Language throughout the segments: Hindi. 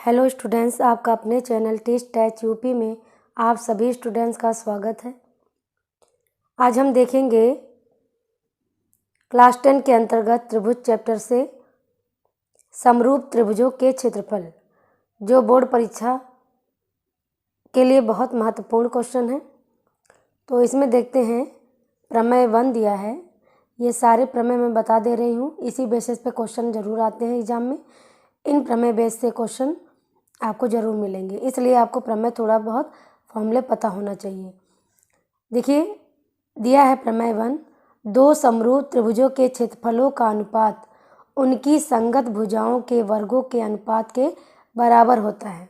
हेलो स्टूडेंट्स, आपका अपने चैनल टीच टैच यूपी में आप सभी स्टूडेंट्स का स्वागत है। आज हम देखेंगे क्लास 10 के अंतर्गत त्रिभुज चैप्टर से समरूप त्रिभुजों के क्षेत्रफल, जो बोर्ड परीक्षा के लिए बहुत महत्वपूर्ण क्वेश्चन है। तो इसमें देखते हैं, प्रमेय 1 दिया है। ये सारे प्रमेय मैं बता दे रही हूँ, इसी बेसिस पे क्वेश्चन जरूर आते हैं एग्जाम में। इन प्रमेय बेस से क्वेश्चन आपको ज़रूर मिलेंगे, इसलिए आपको प्रमेय थोड़ा बहुत फॉर्मूले पता होना चाहिए। देखिए, दिया है प्रमेय 1, दो समरूप त्रिभुजों के क्षेत्रफलों का अनुपात उनकी संगत भुजाओं के वर्गों के अनुपात के बराबर होता है।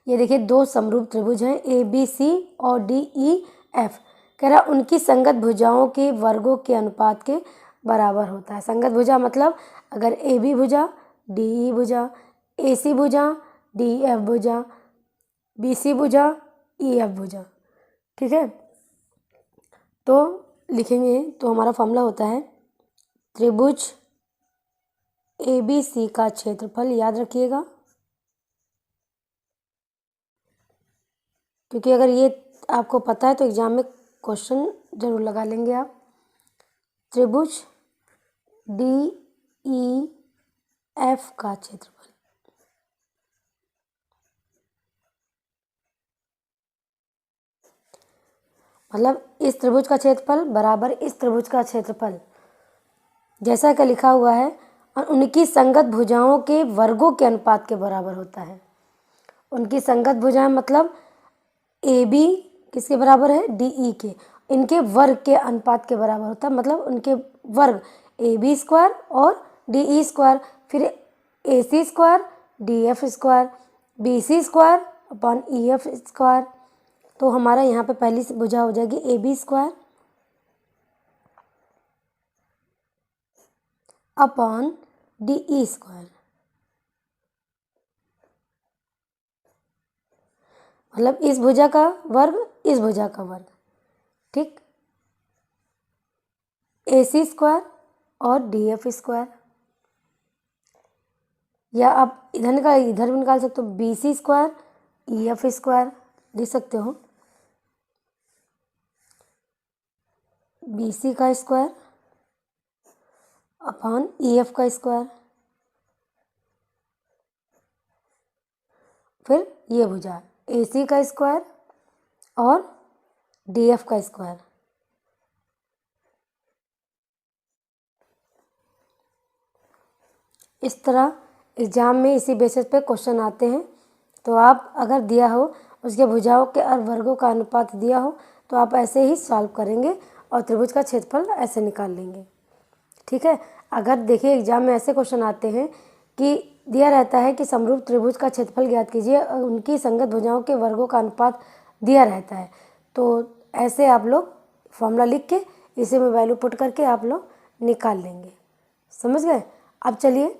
ये देखिए, दो समरूप त्रिभुज हैं ABC और DEF। कह रहा उनकी संगत भुजाओं के वर्गों के अनुपात के बराबर होता है। संगत भुजा मतलब अगर AB भुजा, DE भुजा, AC भुजा, DF भुजा, BC भुजा, EF भुजा, ठीक है। तो लिखेंगे तो हमारा फॉर्मूला होता है त्रिभुज ABC का क्षेत्रफल, याद रखिएगा, क्योंकि अगर ये आपको पता है तो एग्जाम में क्वेश्चन जरूर लगा लेंगे आप। त्रिभुज DEF का क्षेत्रफल, मतलब इस त्रिभुज का क्षेत्रफल बराबर इस त्रिभुज का क्षेत्रफल, जैसा कि लिखा हुआ है, और उनकी संगत भुजाओं के वर्गों के अनुपात के बराबर होता है। उनकी संगत भुजाएं मतलब AB किसके बराबर है, DE के, इनके वर्ग के अनुपात के बराबर होता है। मतलब उनके वर्ग AB स्क्वायर और DE स्क्वायर, फिर AC square, DF square, BC square upon EF square. तो हमारा यहाँ पे पहली भुजा हो जाएगी AB square upon DE square, मतलब इस भुजा का वर्ग इस भुजा का वर्ग, ठीक। AC स्क्वायर और DF स्क्वायर, या आप इधर भी निकाल सकते हो, BC स्क्वायर EF स्क्वायर लिख सकते हो। BC का स्क्वायर अपॉन EF का स्क्वायर, फिर ये भुजा AC का स्क्वायर और DF का स्क्वायर। इस तरह एग्जाम में इसी बेसिस पे क्वेश्चन आते हैं। तो आप अगर दिया हो उसके भुजाओं के और वर्गों का अनुपात दिया हो तो आप ऐसे ही सॉल्व करेंगे और त्रिभुज का क्षेत्रफल ऐसे निकाल लेंगे, ठीक है। अगर देखिए एग्जाम में ऐसे क्वेश्चन आते हैं कि दिया रहता है कि समरूप त्रिभुज का क्षेत्रफल ज्ञात कीजिए और उनकी संगत भुजाओं के वर्गों का अनुपात दिया रहता है, तो ऐसे आप लोग फॉर्मूला लिख के इसी में वैल्यू पुट करके आप लोग निकाल लेंगे। समझ गए। अब चलिए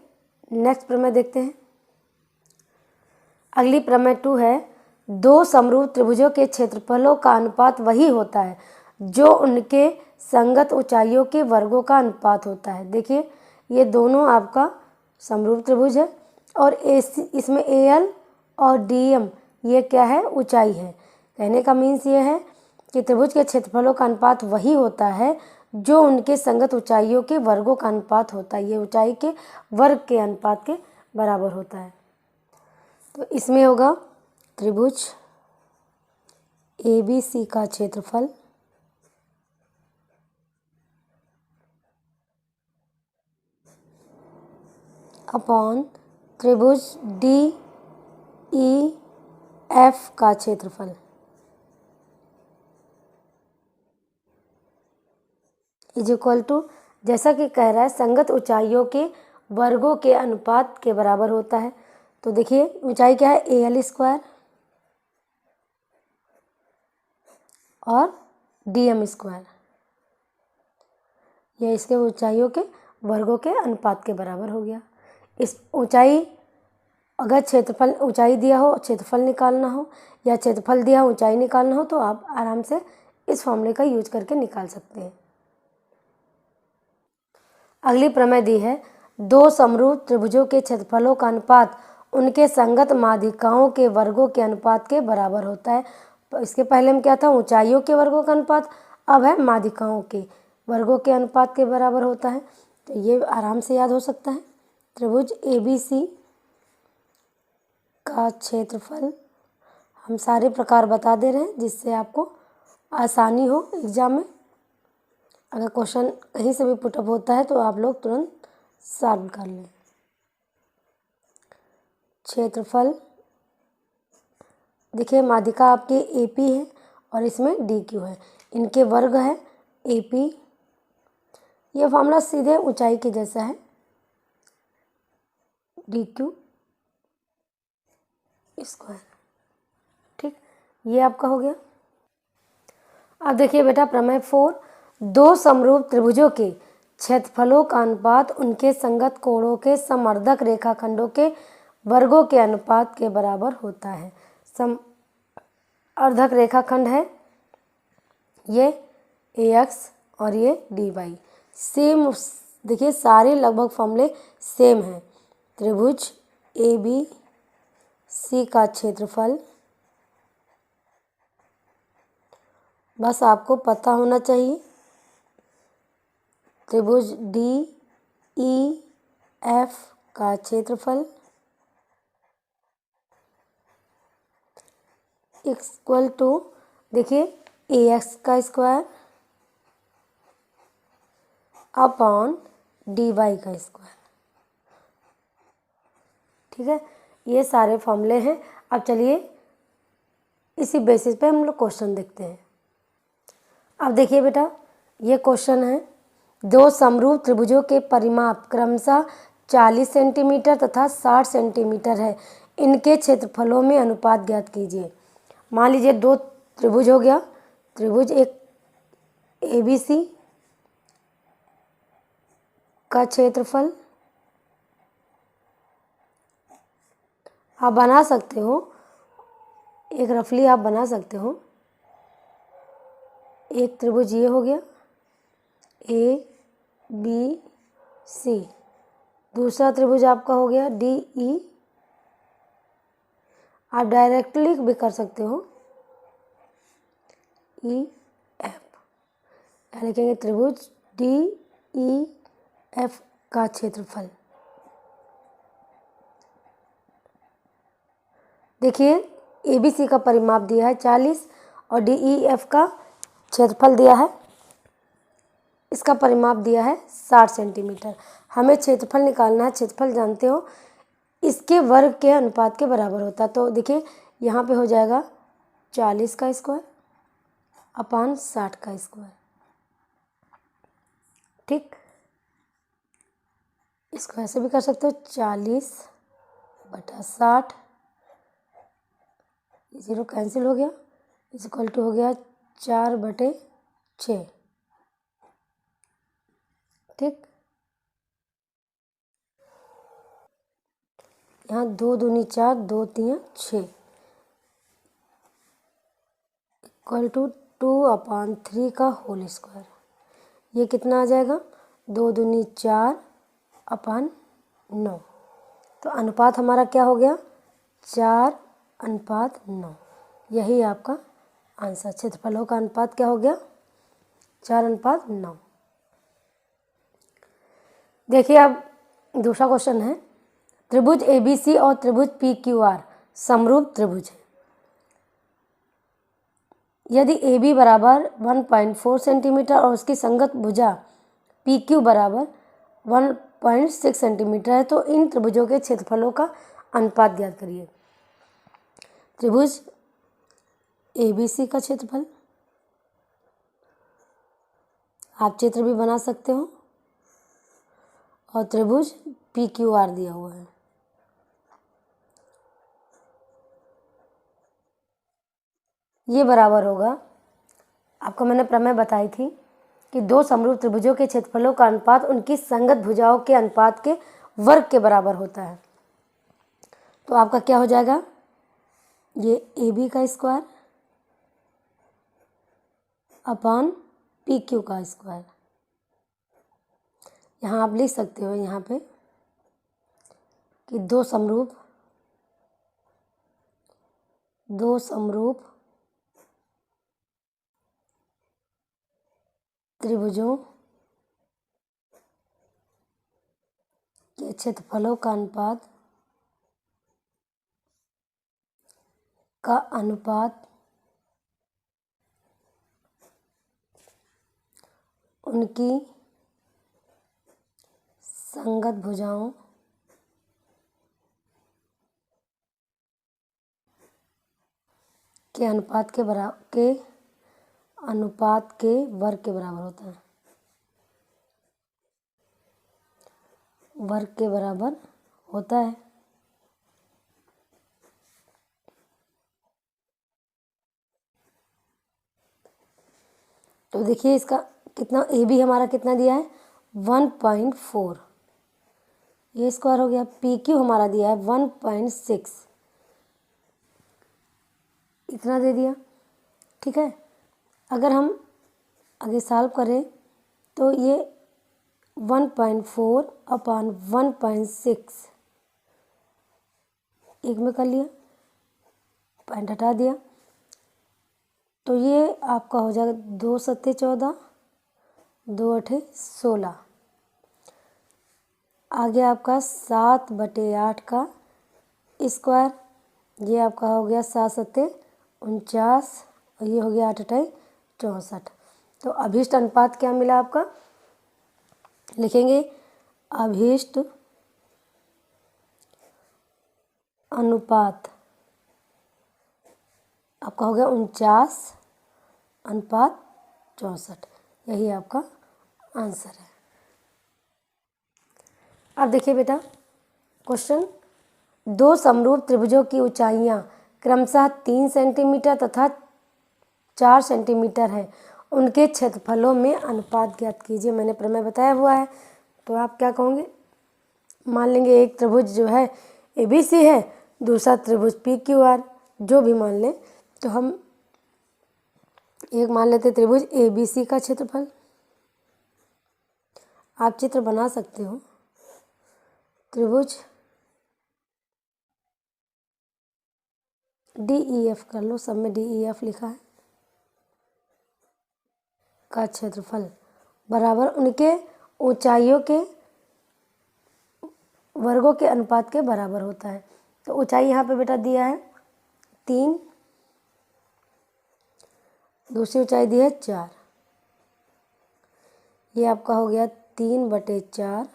नेक्स्ट प्रमेय देखते हैं। अगली प्रमेय 2 है, दो समरूप त्रिभुजों के क्षेत्रफलों का अनुपात वही होता है जो उनके संगत ऊंचाइयों के वर्गों का अनुपात होता है। देखिए, ये दोनों आपका समरूप त्रिभुज है और इसमें AL और DM ये क्या है, ऊंचाई है। कहने का मीन्स ये है कि त्रिभुज के क्षेत्रफलों का अनुपात वही होता है जो उनके संगत ऊंचाइयों के वर्गों का अनुपात होता है। ये ऊंचाई के वर्ग के अनुपात के बराबर होता है। तो इसमें होगा त्रिभुज ABC का क्षेत्रफल अपॉन त्रिभुज DEF का क्षेत्रफल इज इक्वल टू, जैसा कि कह रहा है, संगत ऊंचाइयों के वर्गों के अनुपात के बराबर होता है। तो देखिए, ऊंचाई क्या है, AL स्क्वायर और DM स्क्वायर, यह इसके ऊंचाइयों के वर्गों के अनुपात के बराबर हो गया। इस ऊंचाई, अगर क्षेत्रफल ऊंचाई दिया हो क्षेत्रफल निकालना हो, या क्षेत्रफल दिया हो ऊंचाई निकालना हो, तो आप आराम से इस फॉर्मूले का यूज करके निकाल सकते हैं। अगली प्रमेय दी है, दो समरूप त्रिभुजों के क्षेत्रफलों का अनुपात उनके संगत माध्यिकाओं के वर्गों के अनुपात के बराबर होता है। इसके पहले में क्या था, ऊंचाइयों के वर्गों का अनुपात, अब है माध्यिकाओं के वर्गों के अनुपात के बराबर होता है। तो ये आराम से याद हो सकता है। त्रिभुज ABC का क्षेत्रफल हम सारे प्रकार बता दे रहे हैं जिससे आपको आसानी हो एग्जाम में। अगर क्वेश्चन कहीं से भी पुटअप होता है तो आप लोग तुरंत सॉल्व कर लें। क्षेत्रफल देखिए, माध्यिका आपकी AP है और इसमें DQ है, इनके वर्ग है AP। यह फॉर्मूला सीधे ऊंचाई के जैसा है, DQ स्क्वायर। ठीक, ये आपका हो गया। अब देखिए बेटा प्रमेय 4, दो समरूप त्रिभुजों के क्षेत्रफलों का अनुपात उनके संगत कोणों के समवर्धक रेखाखंडों के वर्गों के अनुपात के बराबर होता है। समवर्धक रेखाखंड है ये AX और ये DY। सेम, देखिए सारे लगभग फॉर्मूले सेम हैं। त्रिभुज ABC का क्षेत्रफल, बस आपको पता होना चाहिए, त्रिभुज DEF का क्षेत्रफल इक्वल टू, देखिए AX का स्क्वायर अपॉन DY का स्क्वायर। ठीक है, ये सारे फॉर्मूले हैं। अब चलिए इसी बेसिस पे हम लोग क्वेश्चन देखते हैं। अब देखिए बेटा, ये क्वेश्चन है, दो समरूप त्रिभुजों के परिमाप क्रमशः 40 सेंटीमीटर तथा 60 सेंटीमीटर है, इनके क्षेत्रफलों में अनुपात ज्ञात कीजिए। मान लीजिए दो त्रिभुज हो गया, त्रिभुज एक ABC का क्षेत्रफल आप बना सकते हो, एक रफली आप बना सकते हो। एक त्रिभुज ये हो गया ABC, दूसरा त्रिभुज आपका हो गया DE। आप डायरेक्टली भी कर सकते हो EF, लिखेंगे त्रिभुज DEF का क्षेत्रफल। देखिए ABC का परिमाप दिया है 40 और DEF का क्षेत्रफल दिया है, इसका परिमाप दिया है 60 सेंटीमीटर। हमें क्षेत्रफल निकालना है, क्षेत्रफल जानते हो इसके वर्ग के अनुपात के बराबर होता है। तो देखिए यहाँ पे हो जाएगा 40 का स्क्वायर अपान 60 का स्क्वायर। ठीक, इसको ऐसे भी कर सकते हो, 40/60, 0 कैंसिल हो गया, इज इक्वल टू हो गया 4/6। ठीक, यहाँ 2 दूनी 4, 2 तियाँ 6, इक्वल टू 2/3 का होल स्क्वायर। ये कितना आ जाएगा, 2 दूनी 4/9। तो अनुपात हमारा क्या हो गया, 4/9। यही आपका आंसर, क्षेत्रफलों का अनुपात क्या हो गया, 4/9। देखिए अब दूसरा क्वेश्चन है, त्रिभुज ABC और त्रिभुज PQR समरूप त्रिभुज है। यदि AB बराबर 1.4 सेंटीमीटर और उसकी संगत भुजा PQ बराबर 1.6 सेंटीमीटर है तो इन त्रिभुजों के क्षेत्रफलों का अनुपात ज्ञात करिए। त्रिभुज ABC का क्षेत्रफल आप चित्र भी बना सकते हो और त्रिभुज PQR दिया हुआ है। ये बराबर होगा, आपको मैंने प्रमेय बताई थी कि दो समरूप त्रिभुजों के क्षेत्रफलों का अनुपात उनकी संगत भुजाओं के अनुपात के वर्ग के बराबर होता है। तो आपका क्या हो जाएगा, ये AB का स्क्वायर अपान PQ का स्क्वायर। यहाँ आप लिख सकते हो यहाँ पे कि दो समरूप दो समरूप त्रिभुजों के क्षेत्रफलों का अनुपात उनकी संगत भुजाओं के अनुपात के वर्ग के बराबर होता है। वर्ग के बराबर होता है। तो देखिए इसका कितना, ए बी हमारा कितना दिया है 1.4, ये स्क्वायर हो गया। पी क्यू हमारा दिया है 1.6, इतना दे दिया। ठीक है, अगर हम आगे सॉल्व करें तो ये 1.4 अपॉन 1.6 एक में कर लिया, पॉइंट हटा दिया, तो ये आपका हो जाएगा 2 सत्ते 14, 2 अठे 16। आगे आपका 7/8 का स्क्वायर, ये आपका हो गया 7 सत्ते 49 और ये हो गया 8 अठे 64। तो अभीष्ट अनुपात क्या मिला आपका, लिखेंगे अभीष्ट अनुपात आपका हो गया 49/64, यही आपका आंसर है। अब देखिए बेटा क्वेश्चन, दो समरूप त्रिभुजों की ऊंचाइयां क्रमशः 3 सेंटीमीटर तथा 4 सेंटीमीटर है, उनके क्षेत्रफलों में अनुपात ज्ञात कीजिए। मैंने प्रमेय बताया हुआ है, तो आप क्या कहोगे, मान लेंगे एक त्रिभुज जो है ABC है, दूसरा त्रिभुज PQR, जो भी मान लें, तो हम एक मान लेते त्रिभुज ABC का क्षेत्रफल। आप चित्र बना सकते हो, त्रिभुज DEF कर लो, सब में DEF लिखा है, का क्षेत्रफल बराबर उनके ऊंचाइयों के वर्गों के अनुपात के बराबर होता है। तो ऊंचाई यहाँ पे बेटा दिया है 3, दूसरी ऊंचाई दी है 4, ये आपका हो गया 3/4,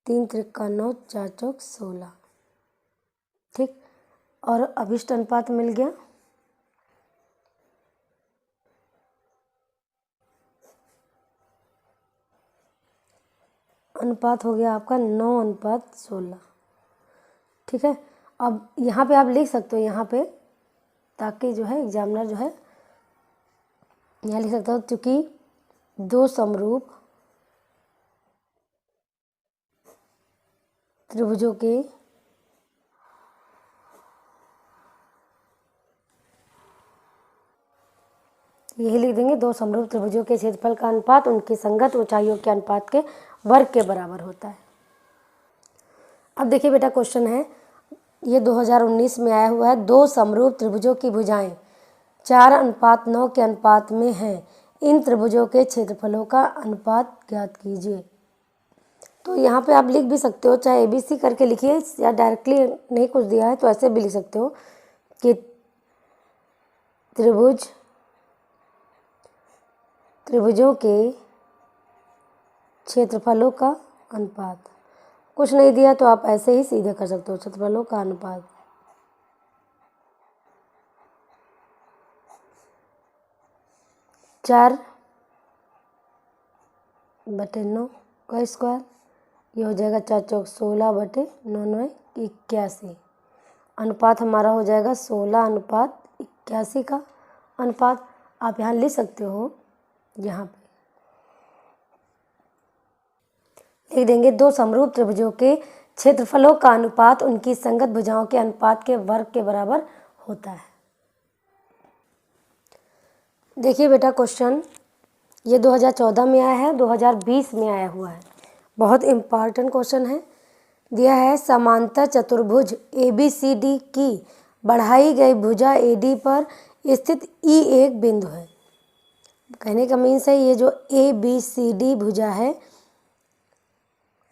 3 त्रिका 9, 4 चौक 16। ठीक, और अभिष्ट अनुपात मिल गया, अनुपात हो गया आपका 9:16। ठीक है, अब यहाँ पे आप लिख सकते हो, यहाँ पे ताकि जो है एग्जामिनर जो है यहाँ लिख सकता हो, क्योंकि दो समरूप त्रिभुजों के यही लिख देंगे, दो समरूप त्रिभुजों के क्षेत्रफल का अनुपात उनकी संगत ऊंचाइयों के अनुपात के वर्ग के बराबर होता है। अब देखिए बेटा क्वेश्चन है, ये 2019 में आया हुआ है, दो समरूप त्रिभुजों की भुजाएं 4:9 के अनुपात में हैं, इन त्रिभुजों के क्षेत्रफलों का अनुपात ज्ञात कीजिए। तो यहाँ पे आप लिख भी सकते हो, चाहे ABC करके लिखिए या डायरेक्टली नहीं कुछ दिया है तो ऐसे भी लिख सकते हो कि त्रिभुजों के क्षेत्रफलों का अनुपात। कुछ नहीं दिया तो आप ऐसे ही सीधे कर सकते हो, क्षेत्रफलों का अनुपात चार बटे 9 का स्क्वायर, ये हो जाएगा 4 चौक 16/9 = 81। अनुपात हमारा हो जाएगा 16:81 का अनुपात। आप यहाँ लिख सकते हो, यहाँ पे लिख देंगे, दो समरूप त्रिभुजों के क्षेत्रफलों का अनुपात उनकी संगत भुजाओं के अनुपात के वर्ग के बराबर होता है। देखिए बेटा क्वेश्चन, ये 2014 में आया है, 2020 में आया हुआ है, बहुत इम्पॉर्टेंट क्वेश्चन है। दिया है समांतर चतुर्भुज ABCD की बढ़ाई गई भुजा AD पर स्थित E एक बिंदु है। कहने का मीन्स है ये जो ABCD भुजा है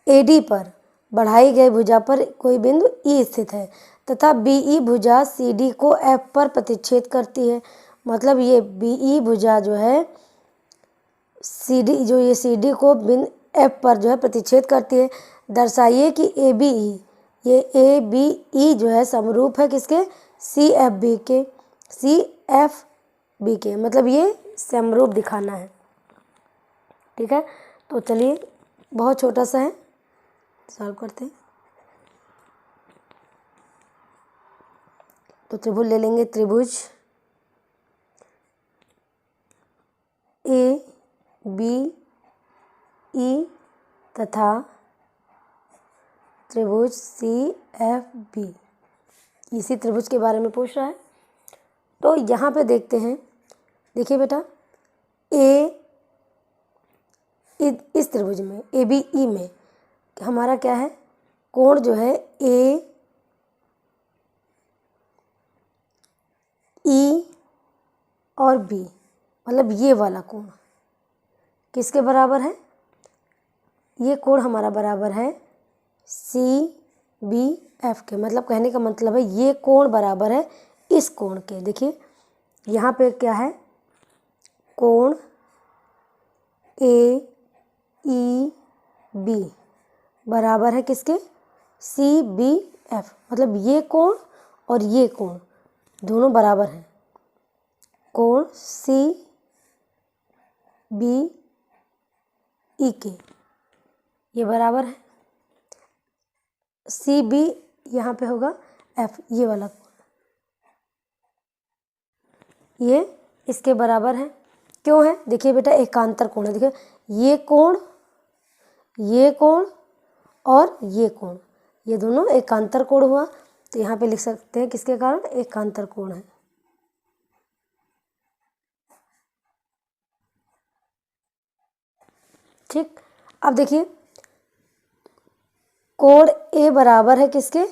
AD पर बढ़ाई गई भुजा पर कोई बिंदु E स्थित है तथा BE भुजा CD को F पर प्रतिच्छेद करती है। मतलब ये BE भुजा जो है CD को बिंदु F पर जो है प्रतिच्छेद करती है। दर्शाइए कि ABE जो है समरूप है किसके, CFB के मतलब ये समरूप दिखाना है। ठीक है, तो चलिए बहुत छोटा सा है, सॉल्व करते हैं। तो त्रिभुज ले लेंगे, त्रिभुज ABE तथा त्रिभुज CFB, इसी त्रिभुज के बारे में पूछ रहा है। तो यहाँ पे देखते हैं, देखिए बेटा इस त्रिभुज में ABE में हमारा क्या है, कोण जो है AE और B, मतलब ये वाला कोण किसके बराबर है, ये कोण हमारा बराबर है CBF के। मतलब कहने का मतलब है ये कोण बराबर है इस कोण के। देखिए यहाँ पे क्या है, कोण AEB बराबर है किसके, CBF। मतलब ये कोण और ये कोण दोनों बराबर हैं। कोण CBE के ये बराबर है, CB यहाँ पे होगा F, ये वाला कोण ये इसके बराबर है। क्यों है, देखिए बेटा एकांतर कोण है। देखिए ये कोण और ये कोण, ये दोनों एकांतर कोण हुआ। तो यहाँ पे लिख सकते हैं किसके कारण, एकांतर कोण है। ठीक, अब देखिए कोण A बराबर है किसके,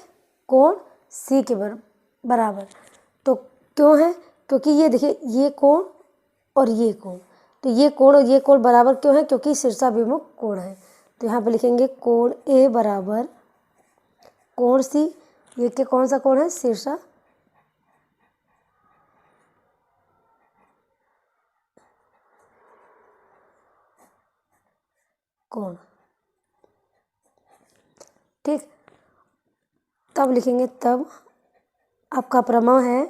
कोण C के बराबर। तो क्यों है, क्योंकि ये देखिए ये कोण और ये कोण, तो ये कोण और ये कोण बराबर क्यों है, क्योंकि शीर्षाभिमुख कोण है। तो यहाँ पे लिखेंगे कोण A बराबर कोण C, ये के कौन सा कोण है, शीर्षा कोण। ठीक, तब लिखेंगे, तब आपका प्रमेय है,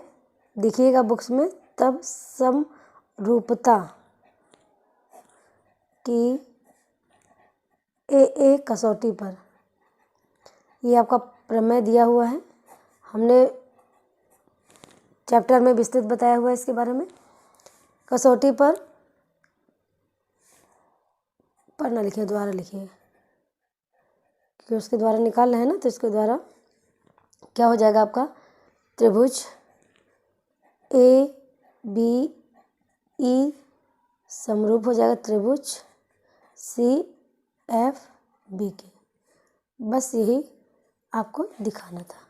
देखिएगा बुक्स में, तब समरूपता की AA कसौटी पर, ये आपका प्रमेय दिया हुआ है, हमने चैप्टर में विस्तृत बताया हुआ है इसके बारे में। कसौटी पर ना लिखिए, द्वारा लिखिए, क्योंकि उसके द्वारा निकाल रहे हैं ना, तो इसके द्वारा क्या हो जाएगा आपका, त्रिभुज ABE समरूप हो जाएगा त्रिभुज CFB के। बस यही आपको दिखाना था।